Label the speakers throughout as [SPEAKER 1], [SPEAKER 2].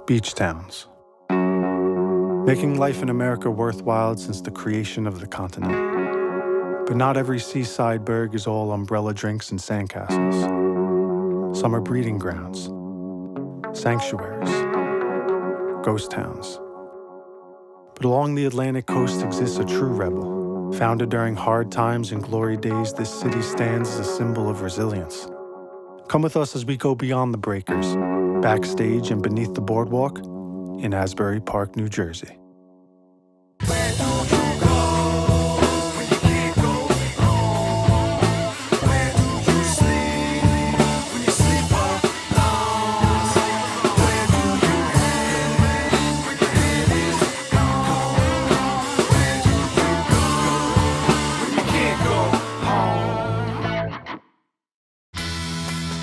[SPEAKER 1] Beach towns. Making life in America worthwhile since the creation of the continent. But not every seaside burg is all umbrella drinks and sandcastles. Some are breeding grounds, sanctuaries, ghost towns. But along the Atlantic coast exists a true rebel. Founded during hard times and glory days, this city stands as a symbol of resilience. Come with us as we go beyond the breakers, backstage and beneath the boardwalk in Asbury Park, New Jersey.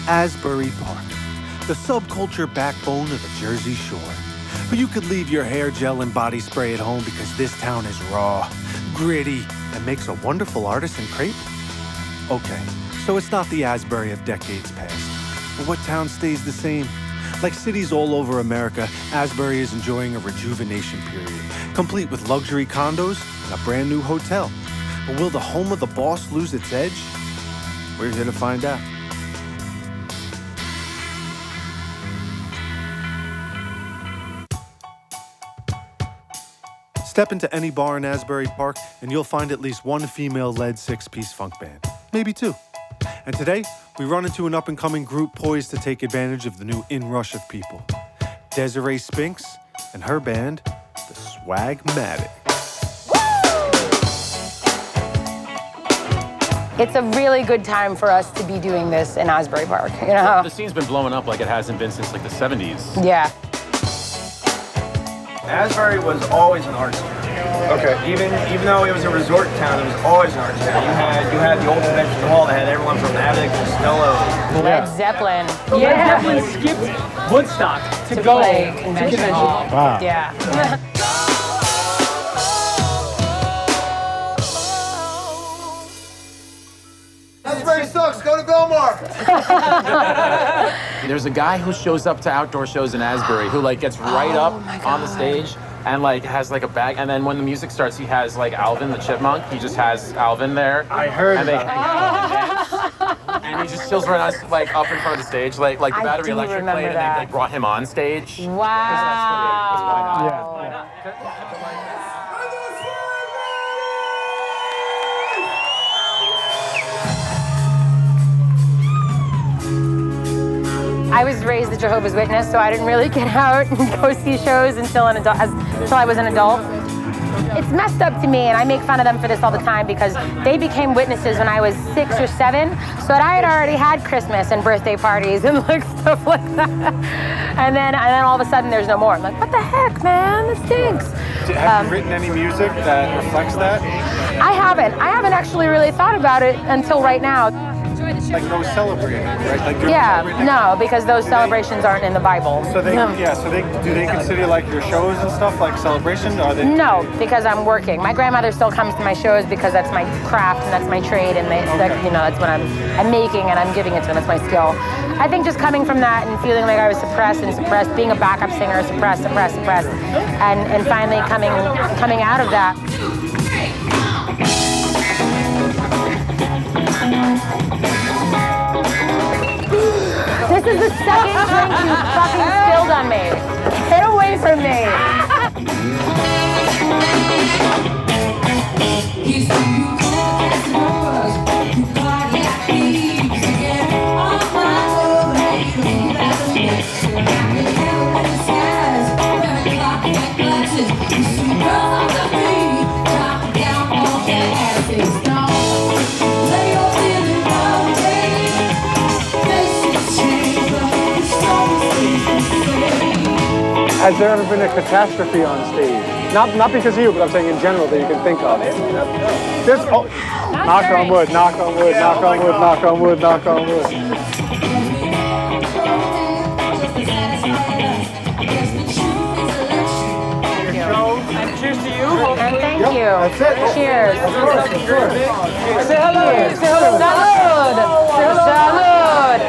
[SPEAKER 1] Asbury Park, the subculture backbone of the Jersey Shore. But you could leave your hair gel and body spray at home because this town is raw, gritty, and makes a wonderful artisan crepe? Okay, so it's not the Asbury of decades past. But what town stays the same? Like cities all over America, Asbury is enjoying a rejuvenation period, complete with luxury condos and a brand new hotel. But will the home of the boss lose its edge? We're here to find out. Step into any bar in Asbury Park and you'll find at least one female-led six-piece funk band, maybe two. And today, we run into an up-and-coming group poised to take advantage of the new inrush of people. Desiree Spinks and her band, the Swagmatics.
[SPEAKER 2] It's a really good time for us to be doing this in Asbury Park, you know?
[SPEAKER 3] The scene's been blowing up like it hasn't been since like the 70s.
[SPEAKER 2] Yeah.
[SPEAKER 4] Asbury was always an arts town. Okay. Even though it was a resort town, it was always an arts town. You had the old convention hall that had everyone from Abbott to Costello.
[SPEAKER 2] Led Zeppelin.
[SPEAKER 5] Led Zeppelin skipped Woodstock to go
[SPEAKER 2] play
[SPEAKER 5] to
[SPEAKER 2] convention hall.
[SPEAKER 1] Wow.
[SPEAKER 2] Yeah.
[SPEAKER 6] Asbury sucks, go to Belmar!
[SPEAKER 3] There's a guy who shows up to outdoor shows in Asbury who like gets right up on the stage and like has like a bag, and then when the music starts, he has like Alvin the Chipmunk. He just has Alvin there.
[SPEAKER 4] I heard
[SPEAKER 3] and
[SPEAKER 4] that.
[SPEAKER 3] And he just chills right on, like up in front of the stage, like the
[SPEAKER 2] I
[SPEAKER 3] Battery
[SPEAKER 2] do
[SPEAKER 3] Electric
[SPEAKER 2] remember
[SPEAKER 3] played, and
[SPEAKER 2] that.
[SPEAKER 3] they like brought him on stage.
[SPEAKER 2] Wow.
[SPEAKER 3] Why not?
[SPEAKER 4] Why not?
[SPEAKER 2] I was raised a Jehovah's Witness, so I didn't really get out and go see shows until I was an adult. It's messed up to me, and I make fun of them for this all the time because they became witnesses when I was 6 or 7, so that I had already had Christmas and birthday parties and like stuff like that. And then all of a sudden there's no more. I'm like, what the heck, man? This stinks.
[SPEAKER 4] Have you written any music that reflects that?
[SPEAKER 2] I haven't actually really thought about it until right now.
[SPEAKER 4] Like those celebrating, right? Like
[SPEAKER 2] Yeah, no, because those celebrations aren't in the Bible.
[SPEAKER 4] So do they consider like your shows and stuff like celebration? Or are they?
[SPEAKER 2] No, because I'm working. My grandmother still comes to my shows because that's my craft and that's my trade, and that's what I'm making and I'm giving it to them. That's my skill. I think just coming from that and feeling like I was suppressed, being a backup singer, suppressed, and finally coming out of that. This is the second drink you fucking spilled on me. Get away from me.
[SPEAKER 7] Has there ever been a catastrophe on stage? Not because of you, but I'm saying in general that you can think of. Knock on wood, knock on wood, knock on wood, knock on wood, knock on wood.
[SPEAKER 5] Cheers to you.
[SPEAKER 2] And thank you.
[SPEAKER 7] That's it.
[SPEAKER 2] Cheers.
[SPEAKER 7] Of course.
[SPEAKER 5] Say hello. Say hello.
[SPEAKER 2] Salud. Salud.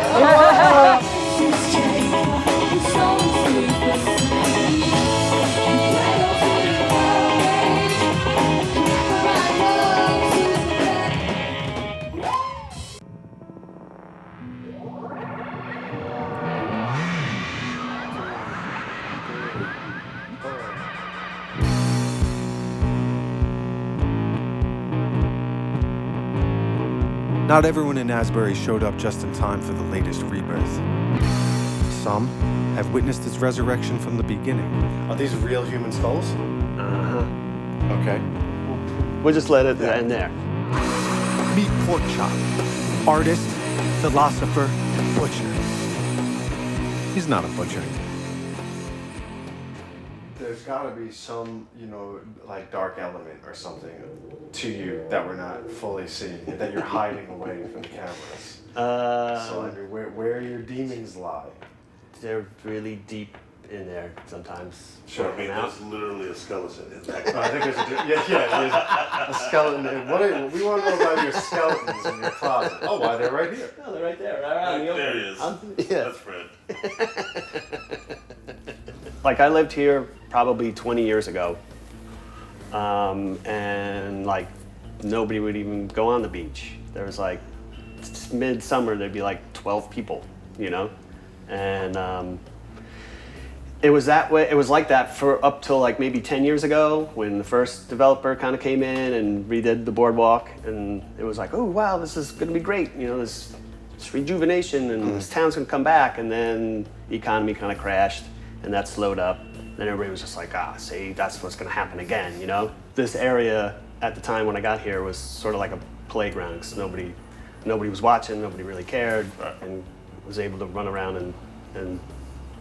[SPEAKER 1] Not everyone in Asbury showed up just in time for the latest rebirth. Some have witnessed its resurrection from the beginning. Are these real human skulls?
[SPEAKER 8] Uh-huh.
[SPEAKER 1] Okay.
[SPEAKER 8] We'll just let it end there.
[SPEAKER 1] Meet Porkchop, artist, philosopher, butcher. He's not a butcher. There's gotta be some, like dark element or something to you that we're not fully seeing, that you're hiding away from the cameras. So I mean, where your demons lie.
[SPEAKER 8] They're really deep in there sometimes.
[SPEAKER 9] Sure, I mean, there's literally a skeleton in that.
[SPEAKER 1] I think there's there's a skeleton. We want to know about your skeletons in your closet. Oh, why they're right here?
[SPEAKER 8] No, they're right there. Right
[SPEAKER 9] there he is. That's Fred.
[SPEAKER 8] Like I lived here probably 20 years ago, and like nobody would even go on the beach. There was like midsummer, there'd be like 12 people, and it was that way. It was like that for up till like maybe 10 years ago when the first developer kind of came in and redid the boardwalk, and it was like, oh wow, this is going to be great. This rejuvenation and this town's going to come back. And then the economy kind of crashed, and that slowed up. Then everybody was just like, see, that's what's going to happen again. This area at the time when I got here was sort of like a playground because nobody was watching, nobody really cared, and was able to run around and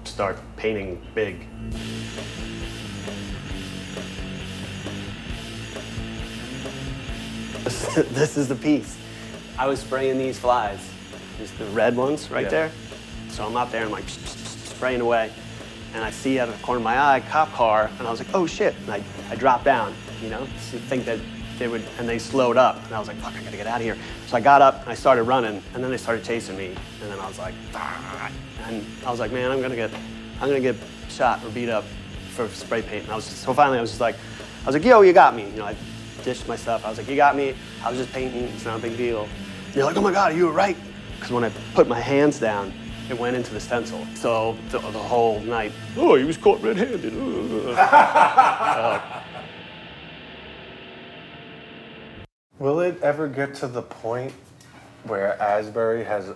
[SPEAKER 8] start painting big. This is the piece. I was spraying these flies, just the red ones right there. So I'm out there and I'm like spraying away, and I see out of the corner of my eye, cop car, and I was like, oh shit, and I dropped down, to think that they would, and they slowed up, and I was like, fuck, I gotta get out of here. So I got up and I started running, and then they started chasing me, and then I was like, and I was like, man, I'm gonna get shot or beat up for spray paint. And so finally I was like, yo, you got me. I dished my stuff. I was like, you got me. I was just painting. It's not a big deal. And they're like, oh my God, you were right. Because when I put my hands down, it went into the stencil. So the whole night, he was caught red-handed.
[SPEAKER 1] Will it ever get to the point where Asbury has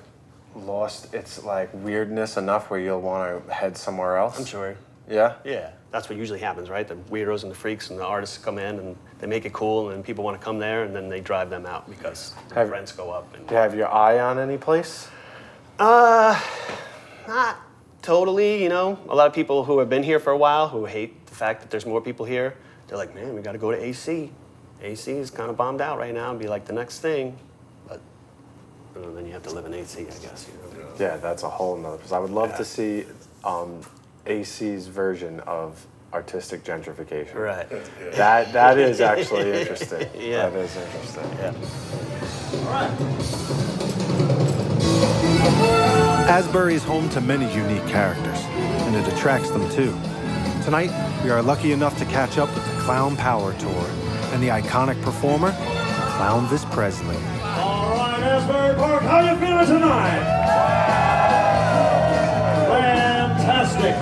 [SPEAKER 1] lost its weirdness enough where you'll want to head somewhere else?
[SPEAKER 8] I'm sure.
[SPEAKER 1] Yeah?
[SPEAKER 8] Yeah, that's what usually happens, right? The weirdos and the freaks and the artists come in and they make it cool, and then people want to come there, and then they drive them out because the rents go up.
[SPEAKER 1] Do you have your eye on any place?
[SPEAKER 8] Not totally, A lot of people who have been here for a while who hate the fact that there's more people here, they're like, man, we got to go to AC. AC is kind of bombed out right now and be like the next thing. But then you have to live in AC, I guess.
[SPEAKER 1] Yeah, that's a whole nother. Because I would love to see AC's version of artistic gentrification.
[SPEAKER 8] Right.
[SPEAKER 1] That is actually interesting.
[SPEAKER 8] Yeah.
[SPEAKER 1] That is interesting.
[SPEAKER 8] Yeah.
[SPEAKER 1] All right. Asbury is home to many unique characters, and it attracts them too. Tonight, we are lucky enough to catch up with the Clown Power Tour and the iconic performer, Clownvis Presley.
[SPEAKER 10] All right, Asbury Park, how you feeling tonight? Fantastic.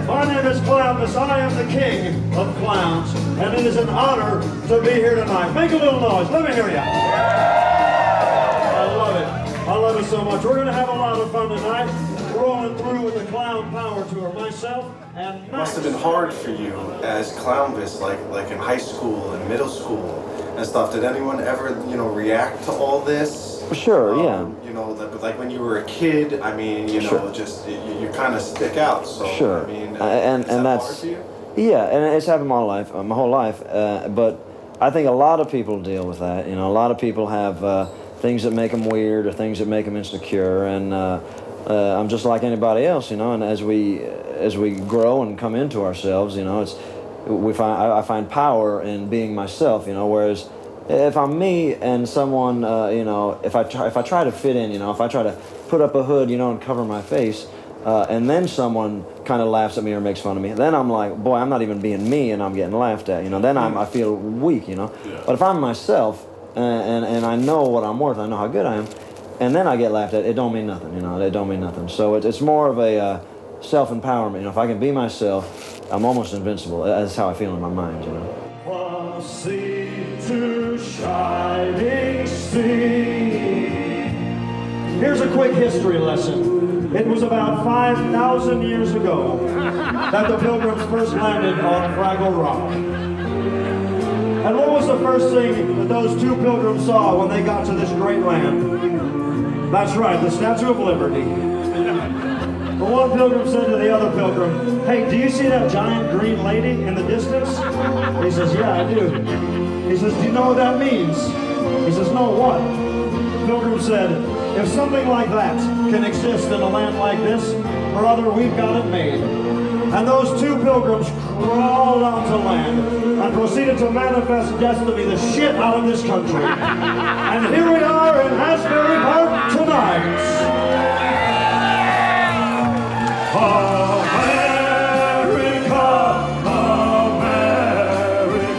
[SPEAKER 10] My name is Clownvis. I am the king of clowns, and it is an honor to be here tonight. Make a little noise. Let me hear you. I love it. I love it so much. We're going to have a lot of fun tonight. Rolling through with the Clown Power Tour. Myself and Max.
[SPEAKER 1] Must have been hard for you as Clownvis, like in high school and middle school and stuff. Did anyone ever, react to all this?
[SPEAKER 11] Sure, yeah.
[SPEAKER 1] Like when you were a kid, I mean,
[SPEAKER 11] sure.
[SPEAKER 1] just you kind of stick out. So
[SPEAKER 11] sure.
[SPEAKER 1] I mean,
[SPEAKER 11] and that's
[SPEAKER 1] hard for you?
[SPEAKER 11] Yeah, and it's happened my whole life. But I think a lot of people deal with that. A lot of people have things that make them weird or things that make them insecure, and I'm just like anybody else, and as we grow and come into ourselves, I find power in being myself, whereas if I'm me and someone, if I try to fit in, if I try to put up a hood, and cover my face, and then someone kind of laughs at me or makes fun of me, then I'm like, boy, I'm not even being me, and I'm getting laughed at, then I feel weak, Yeah. But if I'm myself and I know what I'm worth, I know how good I am, and then I get laughed at, it don't mean nothing, it don't mean nothing. So it's more of a self-empowerment. If I can be myself, I'm almost invincible. That's how I feel in my mind,
[SPEAKER 10] From sea to shining sea, Here's a quick history lesson. It was about 5,000 years ago that the Pilgrims first landed on Fraggle Rock. And what was the first thing that those two pilgrims saw when they got to this great land? That's right, the Statue of Liberty. The one pilgrim said to the other pilgrim, "Hey, do you see that giant green lady in the distance?" He says, "Yeah, I do." He says, "Do you know what that means?" He says, "No, what?" The pilgrim said, "If something like that can exist in a land like this, brother, we've got it made." And those two pilgrims crawled onto land and proceeded to manifest destiny the shit out of this country. And here we are in Asbury Park tonight.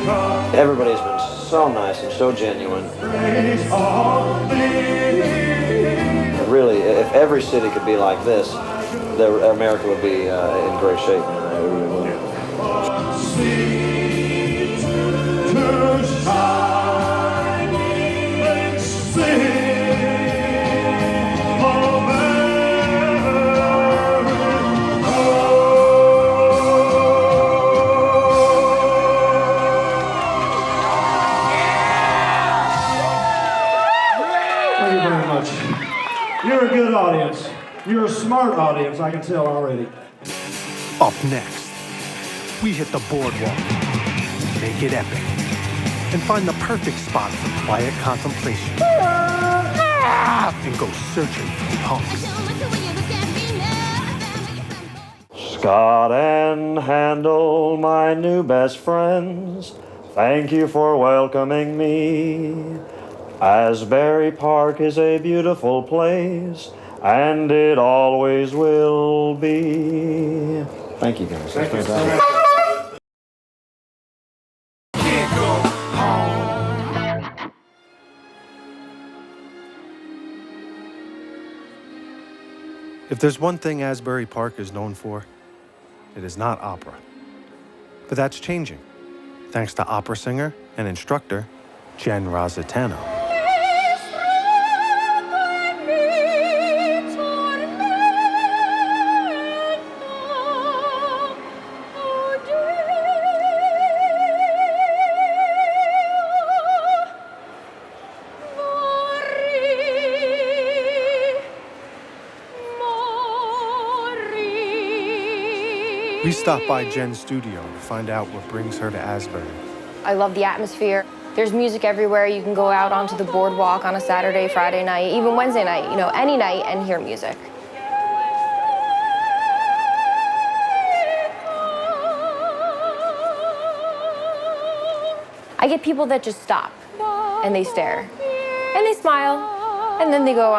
[SPEAKER 10] America.
[SPEAKER 11] Everybody's been so nice and so genuine. Really, if every city could be like this, America would be in great shape. It really would.
[SPEAKER 10] Thank you very much. You're a good audience. You're a smart audience, I can tell already.
[SPEAKER 1] Up next, we hit the boardwalk, make it epic, and find the perfect spot for quiet contemplation. And go searching for punks.
[SPEAKER 10] Scott and Handel, my new best friends, thank you for welcoming me. Asbury Park is a beautiful place, and it always will be.
[SPEAKER 11] Thank you, guys.
[SPEAKER 10] Thank you.
[SPEAKER 1] If there's one thing Asbury Park is known for, it is not opera. But that's changing, thanks to opera singer and instructor Jenn Rositano. We stopped by Jenn's studio to find out what brings her to Asbury.
[SPEAKER 2] I love the atmosphere. There's music everywhere. You can go out onto the boardwalk on a Saturday, Friday night, even Wednesday night, you know, any night and hear music. I get people that just stop and they stare and they smile and then they go,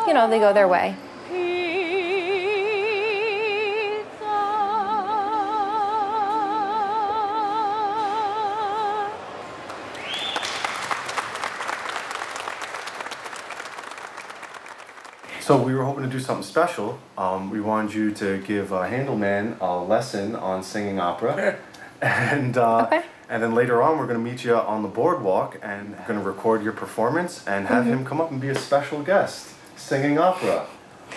[SPEAKER 2] you know, they go their way.
[SPEAKER 1] So we were hoping to do something special. We wanted you to give Handelman a lesson on singing opera. And then later on, we're going to meet you on the boardwalk and we're going to record your performance and have him come up and be a special guest singing opera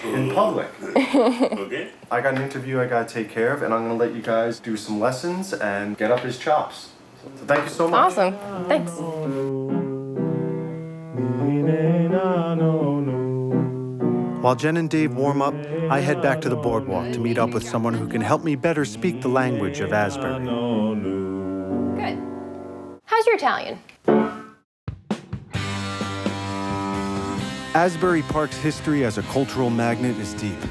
[SPEAKER 1] in public.
[SPEAKER 9] Okay.
[SPEAKER 1] I got an interview I got to take care of, and I'm going to let you guys do some lessons and get up his chops. So thank you so much.
[SPEAKER 2] Awesome. Thanks.
[SPEAKER 1] While Jenn and Dave warm up, I head back to the boardwalk to meet up with someone who can help me better speak the language of Asbury.
[SPEAKER 2] Good. How's your Italian?
[SPEAKER 1] Asbury Park's history as a cultural magnet is deep,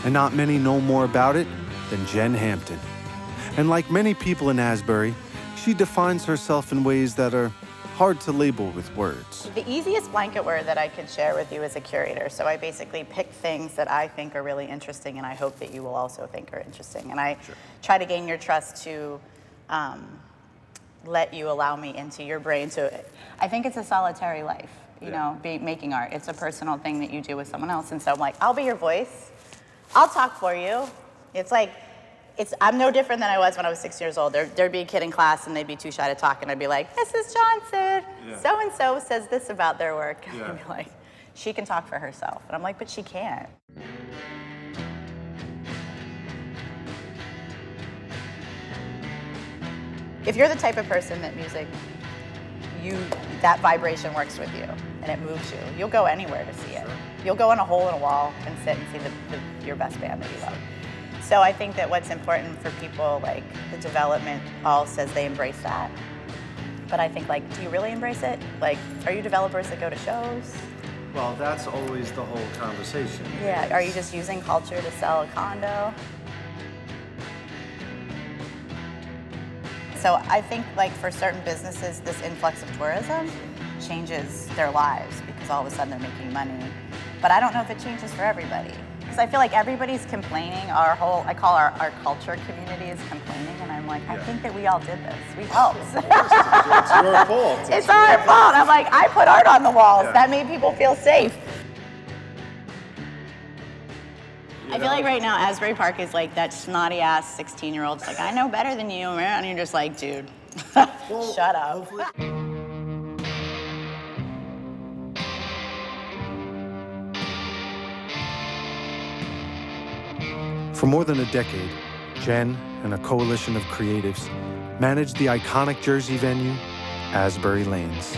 [SPEAKER 1] and not many know more about it than Jenn Hampton. And like many people in Asbury, she defines herself in ways that are hard to label with words.
[SPEAKER 12] The easiest blanket word that I could share with you is a curator. So I basically pick things that I think are really interesting and I hope that you will also think are interesting. And I try to gain your trust to let you allow me into your brain. So I think it's a solitary life, you know, making art. It's a personal thing that you do with someone else. And so I'm like, I'll be your voice. I'll talk for you. It's like, I'm no different than I was when I was 6 years old. There'd be a kid in class and they'd be too shy to talk and I'd be like, Mrs. Johnson, so-and-so says this about their work. And I'd be like, She can talk for herself. And I'm like, but she can't. If you're the type of person that music, that vibration works with you and it moves you, you'll go anywhere to see it. You'll go in a hole in a wall and sit and see your best band that you love. So I think that what's important for people, like the development all says they embrace that. But I think, like, do you really embrace it? Like, are you developers that go to shows?
[SPEAKER 13] Well, that's always the whole conversation.
[SPEAKER 12] Yeah, are you just using culture to sell a condo? So I think, like, for certain businesses, this influx of tourism changes their lives because all of a sudden they're making money. But I don't know if it changes for everybody. Because I feel like everybody's complaining. I call our culture community is complaining, and I'm like, I think that we all did this. We helped.
[SPEAKER 13] It's your fault.
[SPEAKER 12] It's our fault. I'm like, I put art on the walls.
[SPEAKER 13] Yeah.
[SPEAKER 12] That made people feel safe. I feel like right now Asbury Park is like that snotty ass 16-year-old. It's like, I know better than you, man. And you're just like, dude, shut up.
[SPEAKER 1] For more than a decade, Jenn and a coalition of creatives managed the iconic Jersey venue, Asbury Lanes.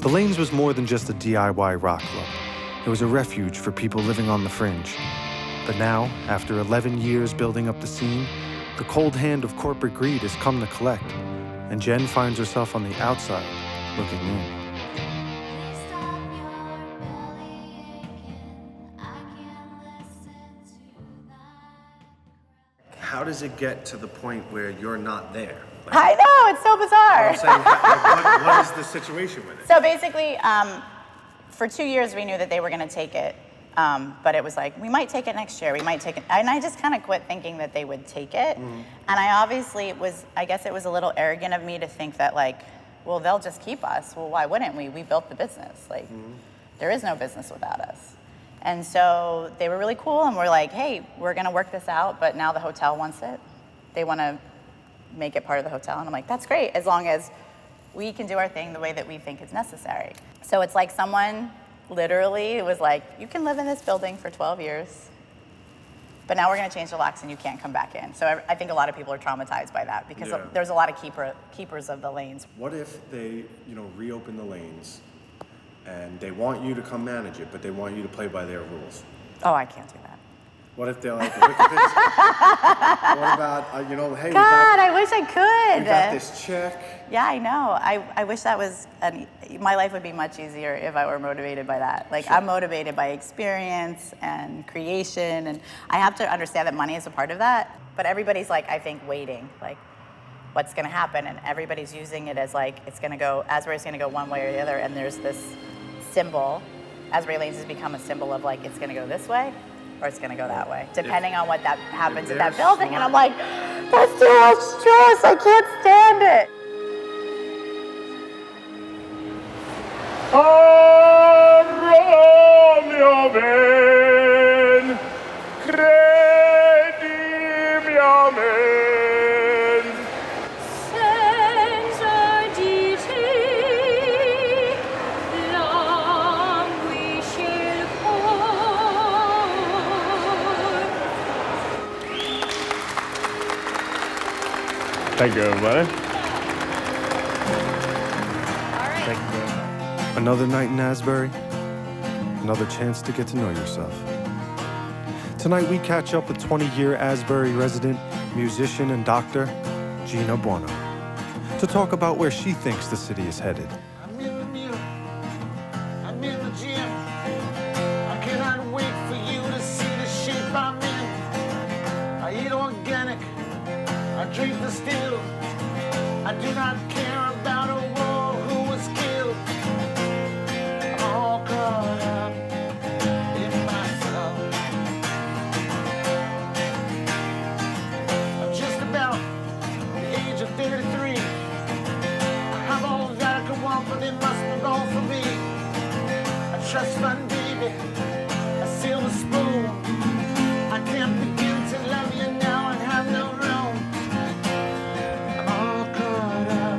[SPEAKER 1] The Lanes was more than just a DIY rock club. It was a refuge for people living on the fringe. But now, after 11 years building up the scene, the cold hand of corporate greed has come to collect, and Jenn finds herself on the outside, looking in.
[SPEAKER 13] How does it get to the point where you're not there? Like,
[SPEAKER 12] I know, it's so bizarre.
[SPEAKER 13] I'm saying, what is the situation with it?
[SPEAKER 12] So basically, for 2 years we knew that they were going to take it, but it was like, we might take it next year, we might take it. And I just kind of quit thinking that they would take it. Mm-hmm. And I guess it was a little arrogant of me to think that, like, well, they'll just keep us. Well, why wouldn't we? We built the business. Like, there is no business without us. And so they were really cool, and we're like, hey, we're gonna work this out, but now the hotel wants it. They wanna make it part of the hotel, and I'm like, that's great, as long as we can do our thing the way that we think is necessary. So it's like someone literally was like, you can live in this building for 12 years, but now we're gonna change the locks and you can't come back in. So I think a lot of people are traumatized by that because there's a lot of keepers of the lanes.
[SPEAKER 13] What if they, reopen the lanes and they want you to come manage it, but they want you to play by their rules?
[SPEAKER 12] Oh, I can't do that.
[SPEAKER 13] What if they're like, what about, hey,
[SPEAKER 12] God, I wish I could.
[SPEAKER 13] We got this check.
[SPEAKER 12] Yeah, I know. I wish that was, my life would be much easier if I were motivated by that. Like, sure. I'm motivated by experience and creation, and I have to understand that money is a part of that. But everybody's like, I think, waiting, like, what's gonna happen? And everybody's using it as like, Asbury's gonna go one way or the other, and there's this symbol. Asbury Lanes has become a symbol of like, it's gonna go this way, or it's gonna go that way, depending on what that happens in that building. And I'm like, that's too much stress, I can't stand it.
[SPEAKER 7] Thank you, everybody.
[SPEAKER 1] Thank you very much. Another night in Asbury, another chance to get to know yourself. Tonight we catch up with 20-year Asbury resident, musician, and doctor, Gina Buono, to talk about where she thinks the city is headed.
[SPEAKER 14] I'm in the mirror. I'm in the gym. I cannot wait for you to see the shape I'm in. I eat organic. I drink the still. I do not care about a war who was killed. I'm all caught up in myself. I'm just about the age of 33. I have all that I could want, but it must be gone for me. A trust fund baby, a silver spoon. I can't begin to love you now and have no room. I'm all caught up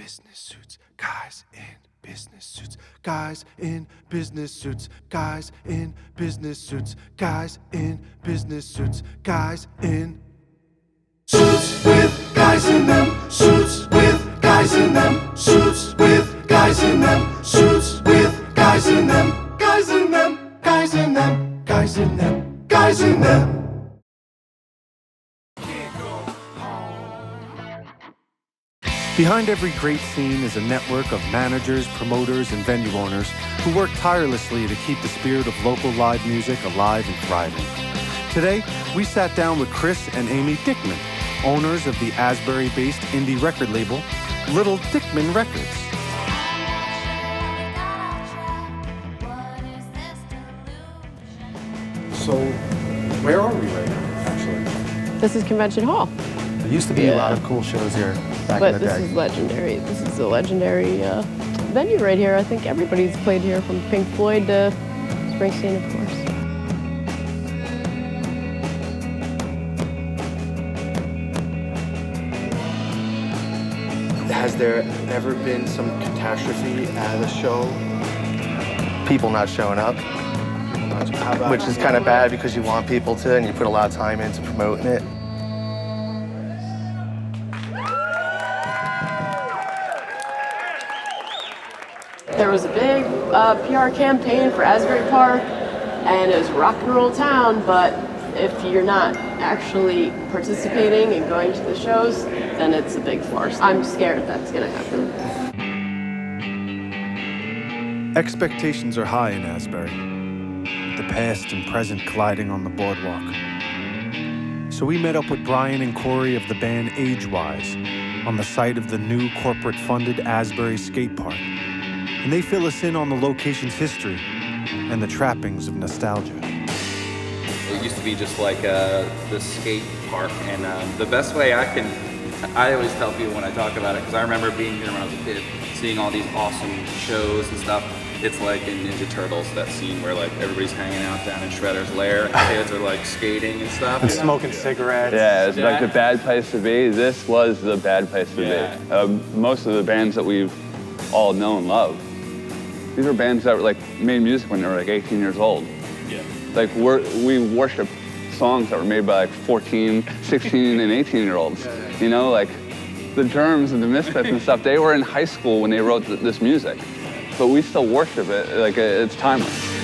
[SPEAKER 15] business suits, guys in business suits, guys in business suits, guys in business suits, guys in business suits, guys in suits with guys in them, suits with guys in them, suits with guys in them, suits with guys in them, guys in them, guys in them, guys in them, guys in them.
[SPEAKER 1] Behind every great scene is a network of managers, promoters, and venue owners who work tirelessly to keep the spirit of local live music alive and thriving. Today, we sat down with Chris and Amy Dickman, owners of the Asbury-based indie record label, Little Dickman Records.
[SPEAKER 13] So, where are we right now, actually?
[SPEAKER 16] This is Convention Hall.
[SPEAKER 13] There used to be a lot of cool shows here back in the day.
[SPEAKER 16] But this is legendary. This is a legendary venue right here. I think everybody's played here, from Pink Floyd to Springsteen, of course.
[SPEAKER 17] Has there ever been some catastrophe at a show? People not showing up, which is kind of bad because you want people to, and you put a lot of time into promoting it.
[SPEAKER 16] There was a big PR campaign for Asbury Park, and it was rock and roll town, but if you're not actually participating and going to the shows, then it's a big farce. I'm scared that's gonna happen.
[SPEAKER 1] Expectations are high in Asbury, with the past and present colliding on the boardwalk. So we met up with Brian and Corey of the band Agewise on the site of the new corporate-funded Asbury skate park. And they fill us in on the location's history and the trappings of nostalgia.
[SPEAKER 18] It used to be just like the skate park, and the best way I always tell people when I talk about it, because I remember being here when I was a kid, seeing all these awesome shows and stuff. It's like in Ninja Turtles, that scene where like everybody's hanging out down in Shredder's lair and kids are like skating and stuff.
[SPEAKER 7] And smoking cigarettes.
[SPEAKER 19] Yeah, it's like the bad place to be. This was the bad place to be. Most of the bands that we've all known and loved, these are bands that were like made music when they were like 18 years old.
[SPEAKER 18] Yeah.
[SPEAKER 19] Like we worship songs that were made by like 14, 16, and 18-year-olds. You know, like the Germs and the Misfits and stuff, they were in high school when they wrote this music. But we still worship it, like it's timeless.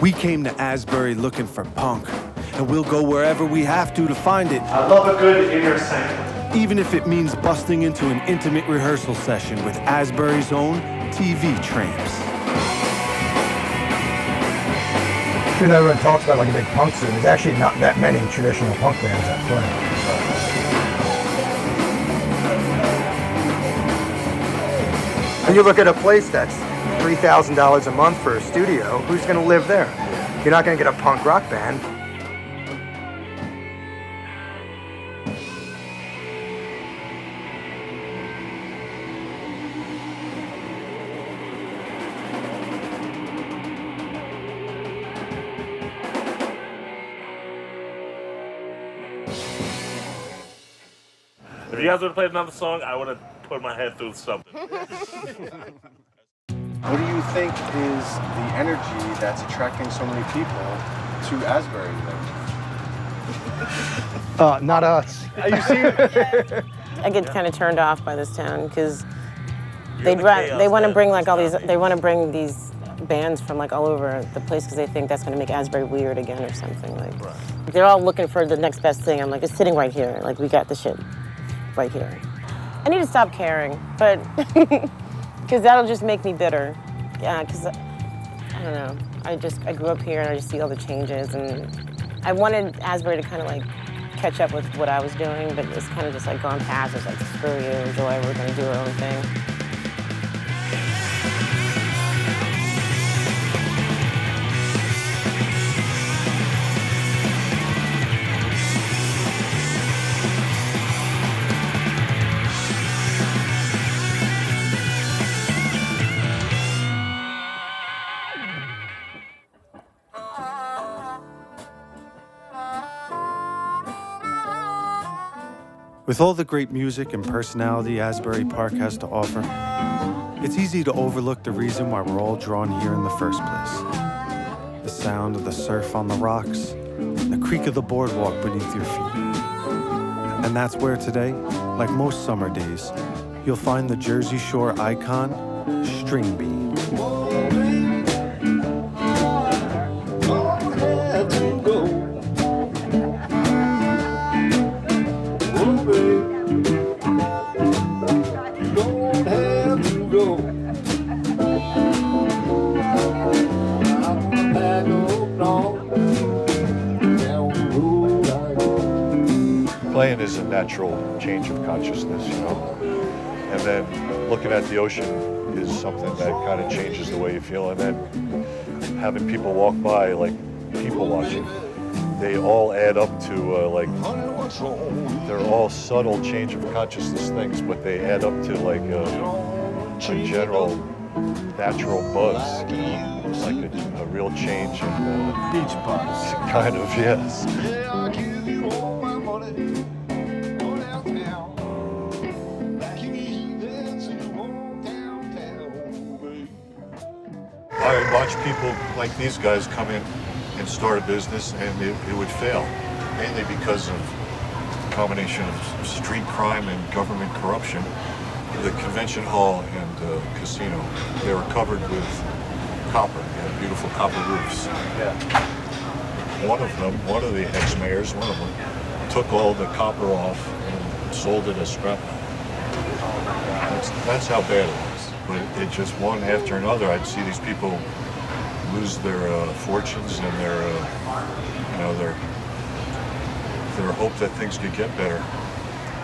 [SPEAKER 1] We came to Asbury looking for punk, and we'll go wherever we have to find it.
[SPEAKER 7] I love a good inner sanctum.
[SPEAKER 1] Even if it means busting into an intimate rehearsal session with Asbury's own TV Tramps.
[SPEAKER 20] Everyone talks about like a big punk scene. There's actually not that many traditional punk bands that play. And you look at a place that's $3,000 a month for a studio, who's going to live there? You're not going to get a punk rock band.
[SPEAKER 9] If you guys would have played another song, I would have put my head through something.
[SPEAKER 13] What do you think is the energy that's attracting so many people to Asbury then?
[SPEAKER 20] Not us.
[SPEAKER 13] You see?
[SPEAKER 21] I get kind of turned off by this town because they want to bring like all these. They want to bring these bands from like all over the place because they think that's going to make Asbury weird again or something. Like they're all looking for the next best thing. I'm like, it's sitting right here. Like we got the shit right here. I need to stop caring, but because that'll just make me bitter. Yeah, because I don't know. I grew up here and I just see all the changes, and I wanted Asbury to kind of like catch up with what I was doing, but it's kind of just like gone past. It's like, screw you, enjoy, we're gonna do our own thing.
[SPEAKER 1] With all the great music and personality Asbury Park has to offer, it's easy to overlook the reason why we're all drawn here in the first place. The sound of the surf on the rocks, the creak of the boardwalk beneath your feet. And that's where today, like most summer days, you'll find the Jersey Shore icon, String Bean.
[SPEAKER 3] Playing is a natural change of consciousness, you know, and then looking at the ocean is something that kind of changes the way you feel, and then having people walk by, like people watching, they all add up to like, they're all subtle change of consciousness things, but they add up to like a general natural buzz, you know, like a real change in beach buzz, kind of, yes. I watch people like these guys come in and start a business, and it would fail, mainly because of a combination of street crime and government corruption. The convention hall and casino, they were covered with copper. They had beautiful copper roofs. Yeah. One of the ex-mayors, one of them, took all the copper off and sold it as scrap. That's how bad it was. But it just one after another, I'd see these people lose their fortunes and their, you know, their hope that things could get better.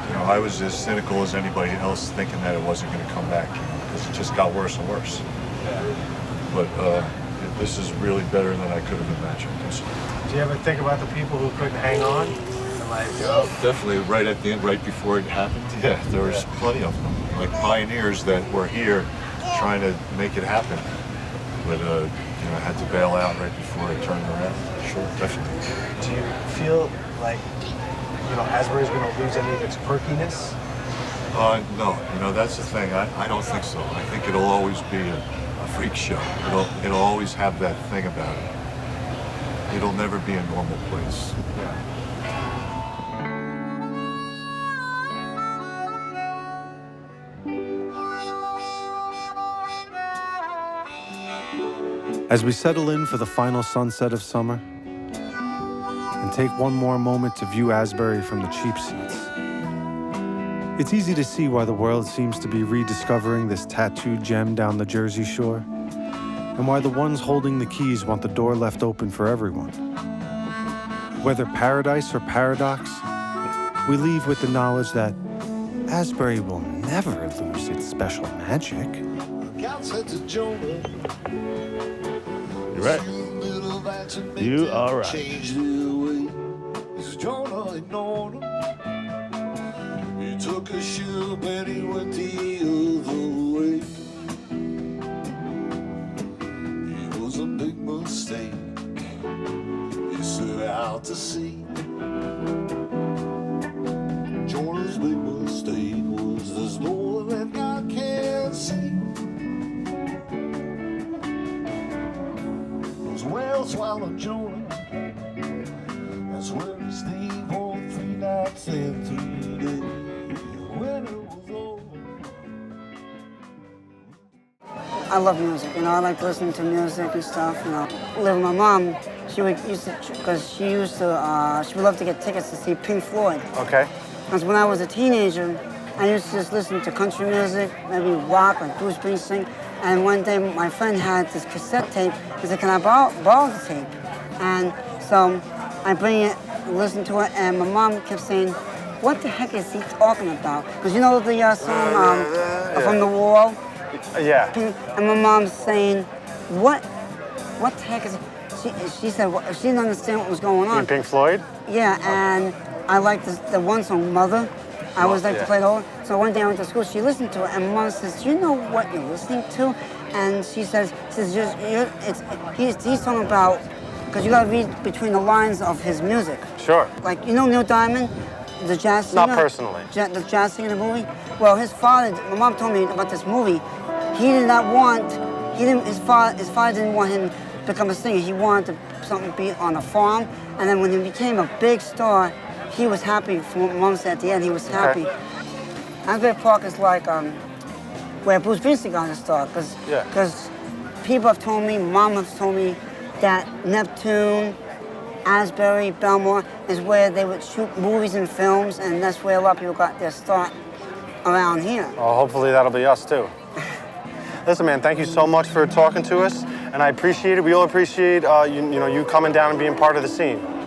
[SPEAKER 3] You know, I was as cynical as anybody else, thinking that it wasn't going to come back, you know, because it just got worse and worse. But this is really better than I could have imagined.
[SPEAKER 4] Do you ever think about the people who couldn't hang on?
[SPEAKER 3] Definitely, right at the end, right before it happened. Yeah, there was plenty of them, like pioneers that were here trying to make it happen, but you know, had to bail out right before it turned around. Sure, definitely.
[SPEAKER 4] Do you feel like, you know, Asbury's going to lose any of its quirkiness?
[SPEAKER 3] No, you know, that's the thing. I don't think so. I think it'll always be a freak show. It'll always have that thing about it. It'll never be a normal place.
[SPEAKER 1] As we settle in for the final sunset of summer, and take one more moment to view Asbury from the cheap seats, it's easy to see why the world seems to be rediscovering this tattooed gem down the Jersey Shore, and why the ones holding the keys want the door left open for everyone. Whether paradise or paradox, we leave with the knowledge that Asbury will never lose its special magic.
[SPEAKER 9] You're right. You are right.
[SPEAKER 14] He took a ship and he went the other way. It was a big mistake. He set out to sea. Jonah's big mistake was there's more than I can see. Well, swallowed Jonah. That's where he stayed for 3 nights and 3 days. When it was over.
[SPEAKER 6] I love music, you know. I like listening to music and stuff, you know. Living with my mom, she would she would love to get tickets to see Pink Floyd.
[SPEAKER 4] Okay.
[SPEAKER 6] Because when I was a teenager, I used to just listen to country music, maybe rock, like Bruce Springsteen. And one day, my friend had this cassette tape. He said, "Can I borrow the tape?" And so I bring it, listen to it, and my mom kept saying, "What the heck is he talking about?" Because you know the song From the Wall?
[SPEAKER 4] Yeah.
[SPEAKER 6] And my mom's saying, what the heck is it? She said, she didn't understand what was going on.
[SPEAKER 4] Pink Floyd?
[SPEAKER 6] Yeah, and I liked the one song, Mother. I always like to play it over. So one day I went to school, she listened to it, and Mom says, "Do you know what you're listening to?" And she says he's talking about, because you got to read between the lines of his music.
[SPEAKER 4] Sure.
[SPEAKER 6] Like, you know Neil Diamond? The jazz singer?
[SPEAKER 8] Not personally.
[SPEAKER 6] The jazz singer in the movie? Well, his father, my mom told me about this movie. He did not want, his father didn't want him to become a singer. He wanted something to be on a farm. And then when he became a big star, he was happy. From what Mom said at the end, he was happy. Asbury Park is like where Bruce Springsteen got his start. Because people have told me, Mom has told me, that Neptune, Asbury, Belmore is where they would shoot movies and films, and that's where a lot of people got their start around here.
[SPEAKER 8] Well, hopefully that'll be us too. Listen, man, thank you so much for talking to us, and I appreciate it. We all appreciate you coming down and being part of the scene.